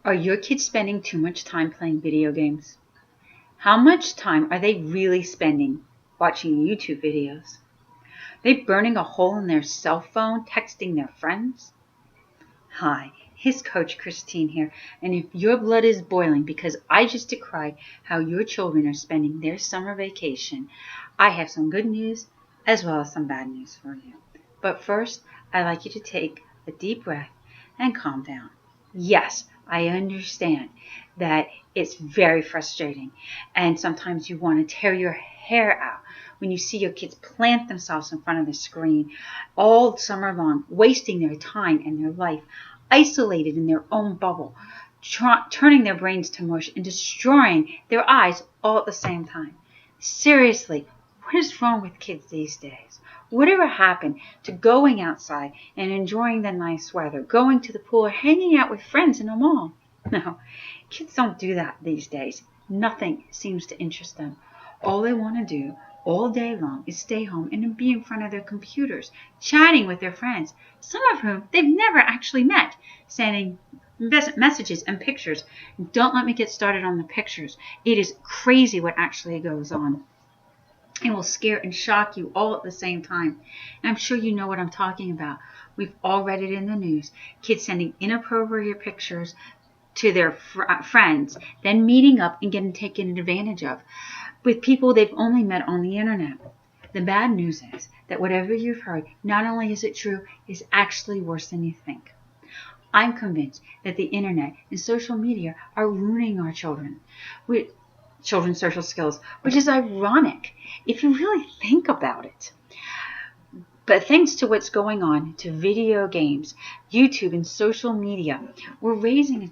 Are your kids spending too much time playing video games? How much time are they really spending watching YouTube videos? Are they burning a hole in their cell phone, texting their friends? Hi, his coach Christine here, and if your blood is boiling because I just decried how your children are spending their summer vacation, I have some good news as well as some bad news for you. But first, I'd like you to take a deep breath and calm down. Yes, I understand that it's very frustrating, and sometimes you want to tear your hair out when you see your kids plant themselves in front of the screen all summer long, wasting their time and their life, isolated in their own bubble, turning their brains to mush and destroying their eyes all at the same time. Seriously, what is wrong with kids these days? Whatever happened to going outside and enjoying the nice weather, going to the pool, or hanging out with friends in a mall? No, kids don't do that these days. Nothing seems to interest them. All they want to do all day long is stay home and be in front of their computers, chatting with their friends, some of whom they've never actually met, sending messages and pictures. Don't let me get started on the pictures. It is crazy what actually goes on. It will scare and shock you all at the same time. And I'm sure you know what I'm talking about. We've all read it in the news. Kids sending inappropriate pictures to their friends, then meeting up and getting taken advantage of with people they've only met on the internet. The bad news is that whatever you've heard, not only is it true, it's actually worse than you think. I'm convinced that the internet and social media are ruining our children's social skills, which is ironic if you really think about it. But thanks to what's going on to video games, YouTube, and social media, we're raising a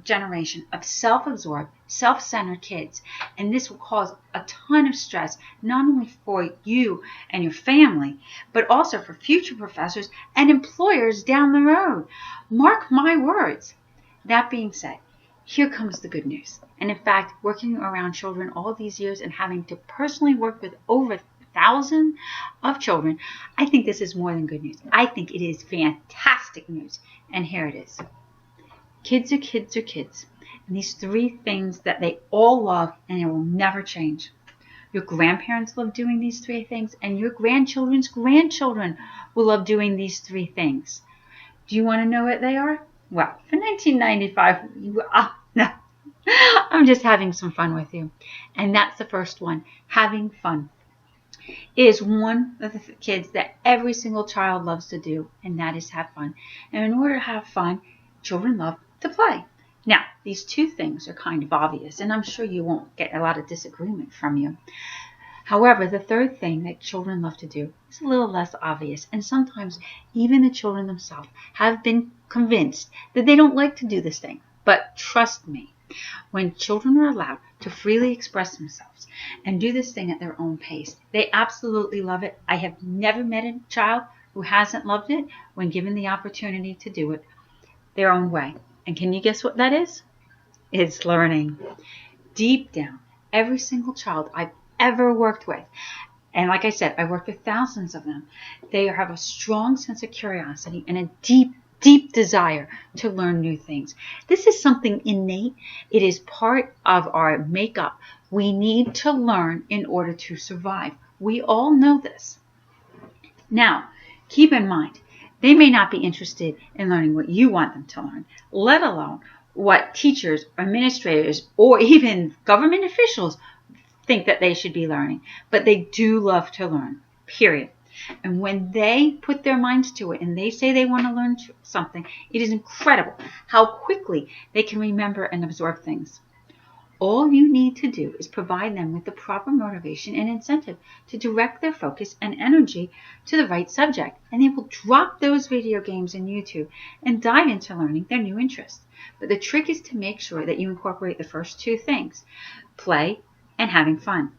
generation of self-absorbed, self-centered kids. And this will cause a ton of stress, not only for you and your family, but also for future professors and employers down the road. Mark my words. That being said, here comes the good news. And in fact, working around children all these years and having to personally work with over 1,000 of children, I think this is more than good news. I think it is fantastic news. And here it is. Kids are kids are kids. And these three things that they all love and it will never change. Your grandparents love doing these three things, and your grandchildren's grandchildren will love doing these three things. Do you want to know what they are? Well, for 1995, no, I'm just having some fun with you. And that's the first one, having fun. It is one of the kids that every single child loves to do, and that is have fun. And in order to have fun, children love to play. Now, these two things are kind of obvious, and I'm sure you won't get a lot of disagreement from you. However, the third thing that children love to do is a little less obvious, and sometimes even the children themselves have been convinced that they don't like to do this thing. But trust me, when children are allowed to freely express themselves and do this thing at their own pace, they absolutely love it. I have never met a child who hasn't loved it when given the opportunity to do it their own way. And can you guess what that is? It's learning. Deep down, every single child I've ever worked with, and like I said, I worked with thousands of them, they have a strong sense of curiosity and a deep desire to learn new things. This is something innate. It is part of our makeup. We need to learn in order to survive. We all know this. Now, keep in mind, they may not be interested in learning what you want them to learn, let alone what teachers, administrators, or even government officials think that they should be learning. But they do love to learn, period. And when they put their minds to it and they say they want to learn something, it is incredible how quickly they can remember and absorb things. All you need to do is provide them with the proper motivation and incentive to direct their focus and energy to the right subject, and they will drop those video games and YouTube and dive into learning their new interest. But the trick is to make sure that you incorporate the first two things, play and having fun.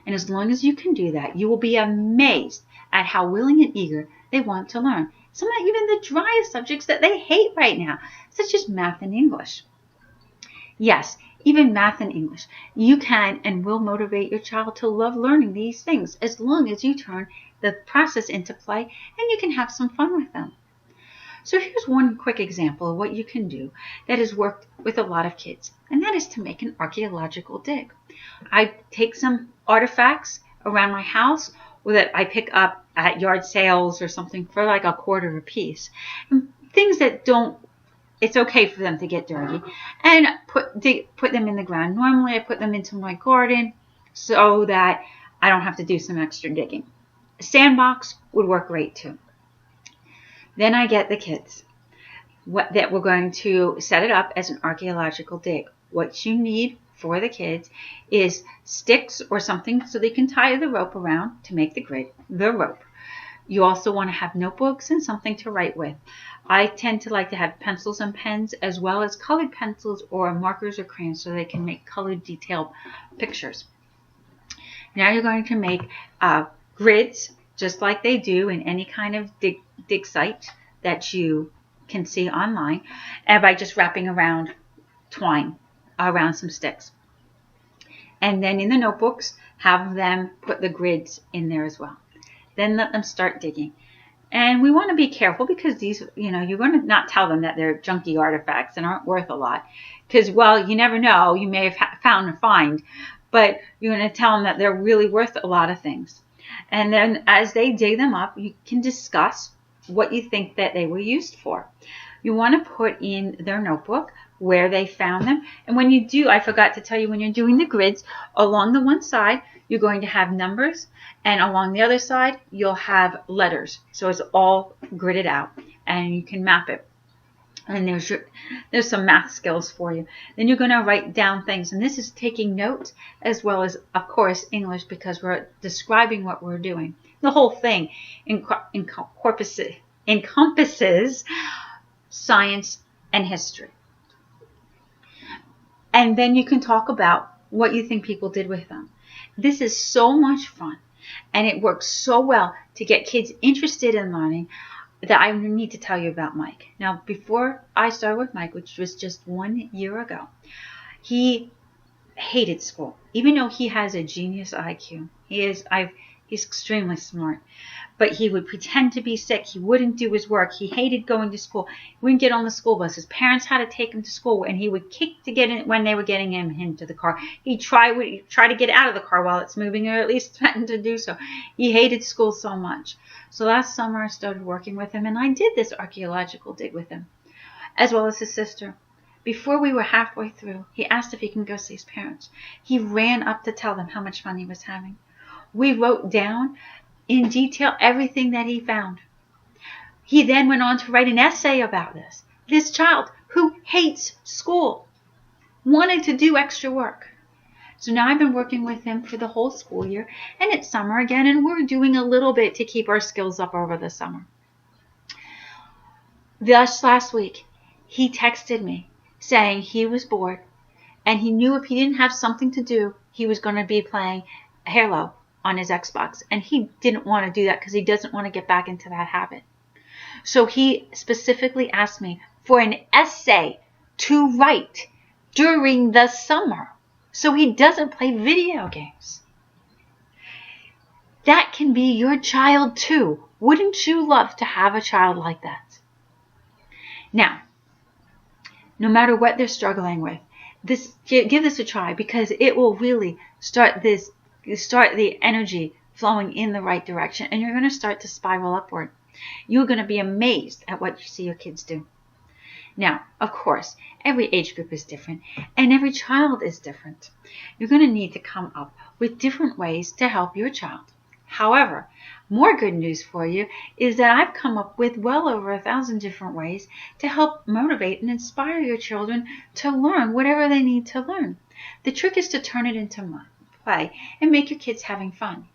And as long as you can do that, you will be amazed at how willing and eager they want to learn. Some of even the driest subjects that they hate right now, such as math and English. Yes, even math and English. You can and will motivate your child to love learning these things as long as you turn the process into play and you can have some fun with them. So here's one quick example of what you can do that has worked with a lot of kids, and that is to make an archaeological dig. I take some artifacts around my house that I pick up at yard sales or something for like $0.25 a piece, and things that it's okay for them to get dirty, and put them in the ground. Normally I put them into my garden so that I don't have to do some extra digging. A sandbox would work great too. Then I get the kids that we're going to set it up as an archaeological dig. What you need for the kids is sticks or something so they can tie the rope around to make the rope. You also want to have notebooks and something to write with. I tend to like to have pencils and pens as well as colored pencils or markers or crayons so they can make colored detailed pictures. Now you're going to make grids just like they do in any kind of dig site that you can see online, and by just wrapping around twine around some sticks. And then in the notebooks, have them put the grids in there as well. Then let them start digging. And we want to be careful because these, you're going to not tell them that they're junky artifacts and aren't worth a lot. Because, well, you never know. You may have found a find, but you're going to tell them that they're really worth a lot of things. And then as they dig them up, you can discuss what you think that they were used for. You want to put in their notebook where they found them. And when you do, I forgot to tell you, when you're doing the grids, along the one side, you're going to have numbers, and along the other side, you'll have letters. So it's all gridded out, and you can map it. And there's some math skills for you. Then you're going to write down things, and this is taking notes as well as, of course, English, because we're describing what we're doing. The whole thing encompasses science and history. And then you can talk about what you think people did with them. This is so much fun, and it works so well to get kids interested in learning that I need to tell you about Mike. Now, before I started with Mike, which was just 1 year ago, he hated school, even though he has a genius IQ. He's extremely smart, but he would pretend to be sick. He wouldn't do his work. He hated going to school. He wouldn't get on the school bus. His parents had to take him to school, and he would kick to get in when they were getting him into the car. He'd try to get out of the car while it's moving, or at least threaten to do so. He hated school so much. So last summer I started working with him, and I did this archaeological dig with him, as well as his sister. Before we were halfway through, he asked if he can go see his parents. He ran up to tell them how much fun he was having. We wrote down in detail everything that he found. He then went on to write an essay about this. This child who hates school wanted to do extra work. So now I've been working with him for the whole school year, and it's summer again, and we're doing a little bit to keep our skills up over the summer. Just last week, he texted me saying he was bored, and he knew if he didn't have something to do, he was going to be playing Halo on his Xbox, and he didn't want to do that because he doesn't want to get back into that habit. So he specifically asked me for an essay to write during the summer so he doesn't play video games. That can be your child too. Wouldn't you love to have a child like that? Now, no matter what they're struggling with, give this a try, because it will really start the energy flowing in the right direction, and you're going to start to spiral upward. You're going to be amazed at what you see your kids do. Now, of course, every age group is different, and every child is different. You're going to need to come up with different ways to help your child. However, more good news for you is that I've come up with well over 1,000 different ways to help motivate and inspire your children to learn whatever they need to learn. The trick is to turn it into play and make your kids having fun.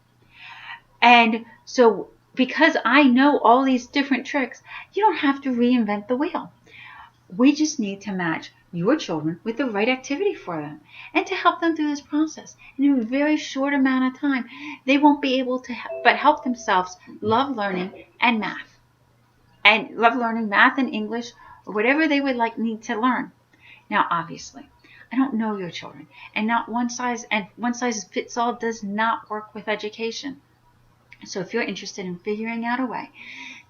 And so, because I know all these different tricks, you don't have to reinvent the wheel. We just need to match your children with the right activity for them, and to help them through this process. And in a very short amount of time, they won't be able to but help themselves love learning and math. And love learning math and English, or whatever they would need to learn. Now, obviously, I don't know your children, and not one size fits all does not work with education. So if you're interested in figuring out a way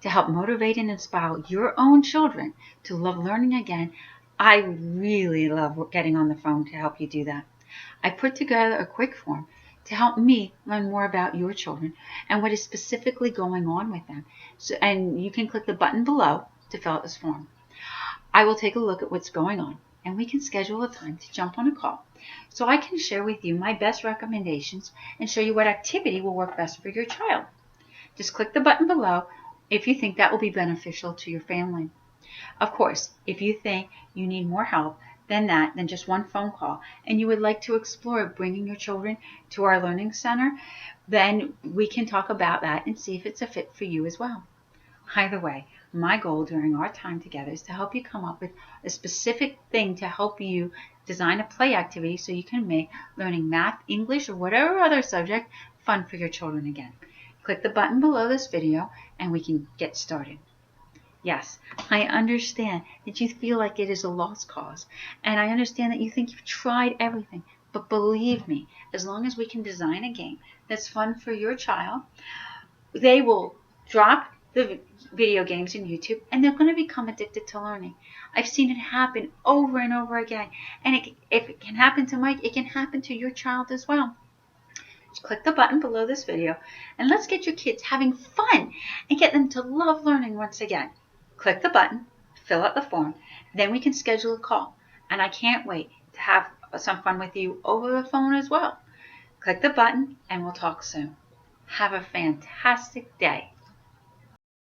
to help motivate and inspire your own children to love learning again, I really love getting on the phone to help you do that. I put together a quick form to help me learn more about your children and what is specifically going on with them. And you can click the button below to fill out this form. I will take a look at what's going on, and we can schedule a time to jump on a call so I can share with you my best recommendations and show you what activity will work best for your child. Just click the button below if you think that will be beneficial to your family. Of course, if you think you need more help than just one phone call, and you would like to explore bringing your children to our learning center, then we can talk about that and see if it's a fit for you as well. Either way, my goal during our time together is to help you come up with a specific thing to help you design a play activity so you can make learning math, English, or whatever other subject fun for your children again. Click the button below this video and we can get started. Yes, I understand that you feel like it is a lost cause, and I understand that you think you've tried everything, but believe me, as long as we can design a game that's fun for your child, they will drop the video games in YouTube and they're going to become addicted to learning. I've seen it happen over and over again, and if it can happen to Mike, it can happen to your child as well. Just click the button below this video and let's get your kids having fun and get them to love learning once again. Click the button, fill out the form, then we can schedule a call, and I can't wait to have some fun with you over the phone as well. Click the button and we'll talk soon. Have a fantastic day.